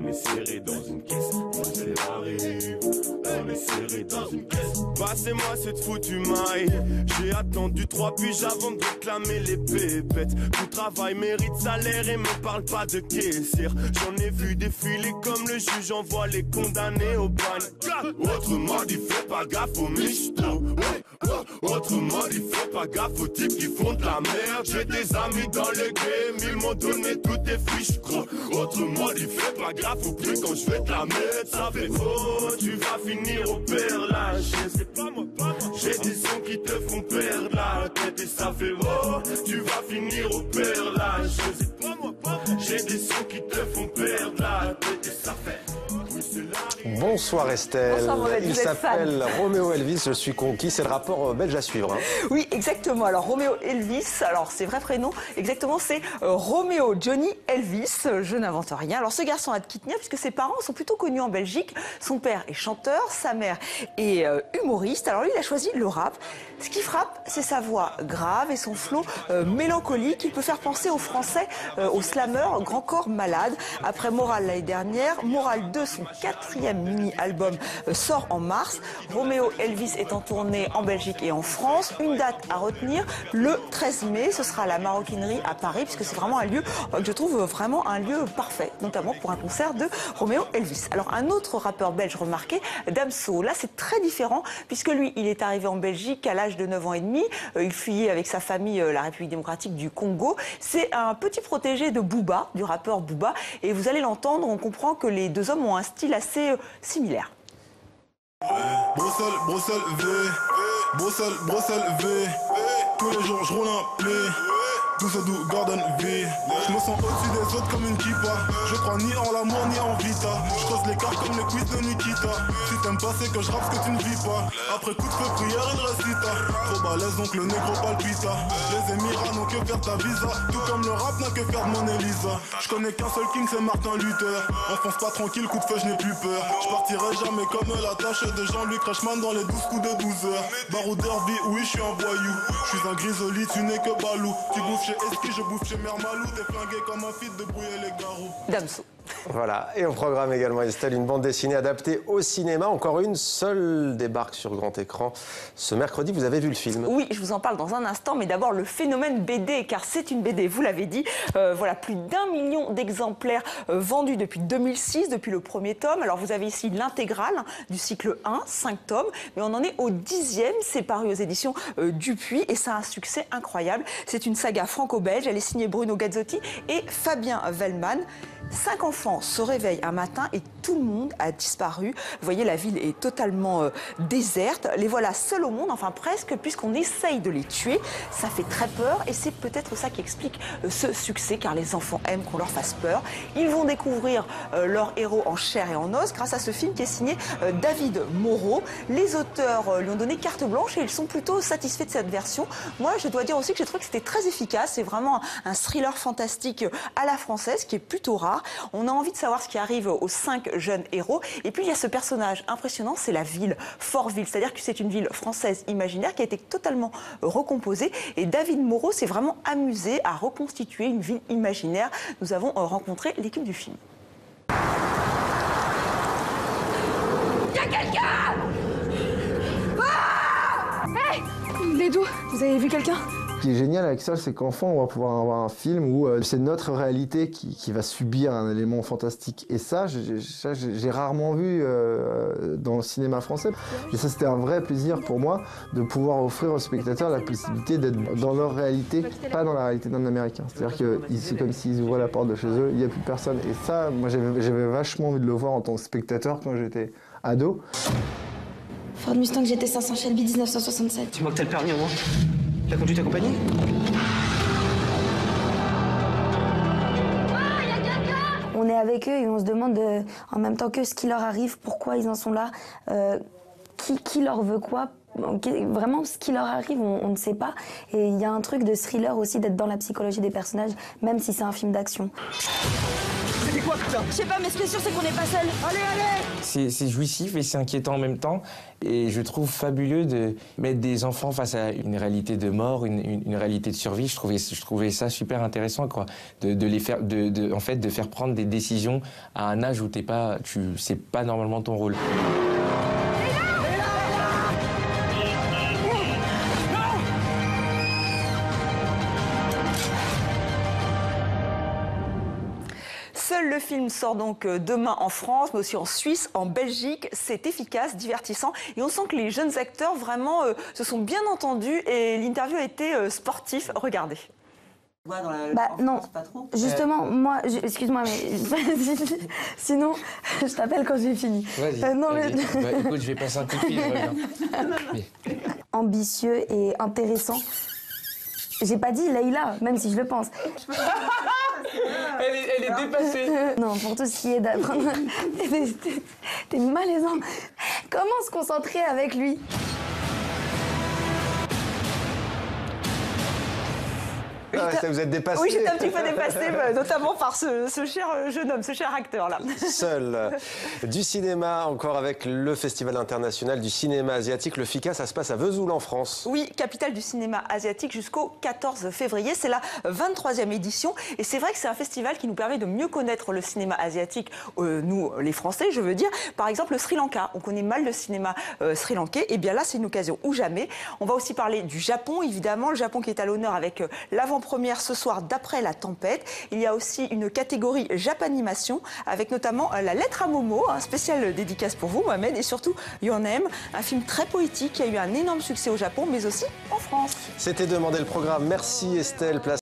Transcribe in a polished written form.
est serré dans une caisse. Elle arrive, on est serré dans une caisse. Passez-moi cette foutue maille. J'ai attendu 3 piges avant de réclamer les pépettes. Tout travail mérite salaire et me parle pas de caissière. J'en ai vu défiler comme le juge envoie les condamnés au bagne. Autrement dit, fais pas gaffe aux michtos. Autrement dit, fais pas gaffe aux types qui font de la merde. J'ai des amis dans le game, ils m'ont donné toutes tes fiches gros. Autrement dit, fais pas gaffe au prix quand je vais te la mettre. Ça fait oh, tu vas finir au père lâche. C'est pas moi, pas moi. J'ai des sons qui te font perdre la tête. Et ça fait oh, tu vas finir au père lâche. C'est pas moi, pas moi. J'ai des sons qui te font perdre la tête. Et ça fait Bonsoir Estelle. Bonsoir Mohamed, il s'appelle Roméo Elvis, je suis conquis, c'est le rapport belge à suivre. Hein. Oui, exactement. Alors Roméo Elvis, alors c'est vrai prénom, exactement c'est Roméo Johnny Elvis, je n'invente rien. Alors ce garçon a de qui tenir puisque ses parents sont plutôt connus en Belgique. Son père est chanteur, sa mère est humoriste. Alors lui il a choisi le rap. Ce qui frappe, c'est sa voix grave et son flow mélancolique. Il peut faire penser aux Français, aux slameurs, Grand Corps Malade. Après Moral l'année dernière, Moral 2, son 4e mini-album sort en mars. Roméo Elvis est en tournée en Belgique et en France. Une date à retenir, le 13 mai, ce sera à la Maroquinerie à Paris, puisque c'est vraiment un lieu que je trouve vraiment un lieu parfait, notamment pour un concert de Roméo Elvis. Alors un autre rappeur belge remarqué, Damso, là c'est très différent, puisque lui il est arrivé en Belgique à l'âge de 9 ans et demi. Il fuyait avec sa famille la République démocratique du Congo. C'est un petit protégé de Booba, du rappeur Booba, et vous allez l'entendre, on comprend que les deux hommes ont un style assez similaire. Bruxelles, Bruxelles V, Bruxelles, Bruxelles V. Tous les jours je roule un play, tout ça doux, Gordon V. Je me sens au-dessus des autres comme une kippa. Je crois ni en l'amour ni en vita. Je creuse les cartes comme le quiz de Nikita. Si t'aimes pas c'est que je rappe ce que tu ne vis pas. Après coup de feu, prière, il récita. Trop balèze donc le négro palpita. Les Émirats n'ont que faire ta visa. Tout comme le rap n'a que faire de mon Elisa. Je connais qu'un seul king, c'est Martin Luther. Enfonce pas tranquille, coup de feu, je n'ai plus peur. Je partirai jamais comme la tâche de Jean-Luc Reichmann dans les 12 coups de 12 heures. Barreau derby, oui, je suis un voyou. Je suis un grisoli, tu n'es que balou. Tu bouffes chez Eski, je bouffe chez Mère Malou. T'es flingué comme un feat de brouiller les garous. Damso. Voilà, et au programme également Estelle, une bande dessinée adaptée au cinéma. Encore une seule débarque sur grand écran. Ce mercredi, vous avez vu le film? Oui, je vous en parle dans un instant, mais d'abord le phénomène BD, car c'est une BD, vous l'avez dit. Voilà, plus d'1 million d'exemplaires vendus depuis 2006, depuis le premier tome. Alors vous avez ici l'intégrale du cycle 1, 5 tomes, mais on en est au 10e. C'est paru aux éditions Dupuis et ça a un succès incroyable. C'est une saga franco-belge, elle est signée Bruno Gazzotti et Fabien Wellman. 5 enfants se réveillent un matin et tout le monde a disparu. Vous voyez, la ville est totalement déserte. Les voilà seuls au monde, enfin presque, puisqu'on essaye de les tuer. Ça fait très peur et c'est peut-être ça qui explique ce succès, car les enfants aiment qu'on leur fasse peur. Ils vont découvrir leur héros en chair et en os grâce à ce film qui est signé David Moreau. Les auteurs lui ont donné carte blanche et ils sont plutôt satisfaits de cette version. Moi, je dois dire aussi que j'ai trouvé que c'était très efficace. C'est vraiment un thriller fantastique à la française qui est plutôt rare. On a envie de savoir ce qui arrive aux 5 jeunes héros. Et puis il y a ce personnage impressionnant, c'est la ville, Fortville. C'est-à-dire que c'est une ville française imaginaire qui a été totalement recomposée. Et David Moreau s'est vraiment amusé à reconstituer une ville imaginaire. Nous avons rencontré l'équipe du film. Il y a quelqu'un! Ah! Hey! Il est d'où? Vous avez vu quelqu'un? Ce qui est génial avec ça, c'est qu'enfin, on va pouvoir avoir un film où c'est notre réalité qui va subir un élément fantastique. Et ça, j'ai rarement vu dans le cinéma français. Et ça, c'était un vrai plaisir pour moi de pouvoir offrir aux spectateurs la possibilité d'être dans leur réalité, pas dans la réalité d'un Américain. C'est-à-dire que c'est comme s'ils ouvraient la porte de chez eux, il n'y a plus personne. Et ça, moi, j'avais vachement envie de le voir en tant que spectateur quand j'étais ado. Ford Mustang GT 500 Shelby 1967. Dis-moi que t'as le permis au moins. La conduite accompagnée? On est avec eux et on se demande en même temps que ce qui leur arrive, pourquoi ils en sont là, qui leur veut quoi. Vraiment, ce qui leur arrive, on ne sait pas. Et il y a un truc de thriller aussi, d'être dans la psychologie des personnages, même si c'est un film d'action. C'était quoi? Je sais pas, mais ce qui est sûr, c'est qu'on n'est pas seul. Allez, allez! C'est jouissif et c'est inquiétant en même temps. Et je trouve fabuleux de mettre des enfants face à une réalité de mort, une réalité de survie. Je trouvais ça super intéressant, quoi. De les faire, en fait, de faire prendre des décisions à un âge où c'est pas normalement ton rôle. Seul le film sort donc demain en France, mais aussi en Suisse, en Belgique. C'est efficace, divertissant, et on sent que les jeunes acteurs vraiment se sont bien entendus et l'interview a été sportive. Regardez. Bah non, justement, moi, excuse-moi, mais sinon, je t'appelle quand j'ai fini. Vas-y. Non, mais... Bah, écoute, je vais passer un coup de fil, Ambitieux et intéressant. J'ai pas dit Leïla, même si je le pense. Elle est dépassée. Non, pour tout ce qui est d'apprendre. T'es malaisant. Comment se concentrer avec lui? Vous êtes dépassé. Oui, j'étais un petit peu dépassée, notamment par ce cher jeune homme, ce cher acteur-là. Seul. Du cinéma, encore avec le Festival international du cinéma asiatique. Le FICA, ça se passe à Vesoul en France. Oui, capitale du cinéma asiatique jusqu'au 14 février. C'est la 23e édition. Et c'est vrai que c'est un festival qui nous permet de mieux connaître le cinéma asiatique, nous, les Français, je veux dire. Par exemple, le Sri Lanka. On connaît mal le cinéma sri-lankais. Et bien là, c'est une occasion ou jamais. On va aussi parler du Japon, évidemment. Le Japon qui est à l'honneur avec l'avant-première ce soir d'Après la tempête. Il y a aussi une catégorie Japanimation avec notamment La lettre à Momo, un spécial dédicace pour vous, Mohamed, et surtout Your Name, un film très poétique qui a eu un énorme succès au Japon, mais aussi en France. C'était Demander le programme. Merci Estelle. Place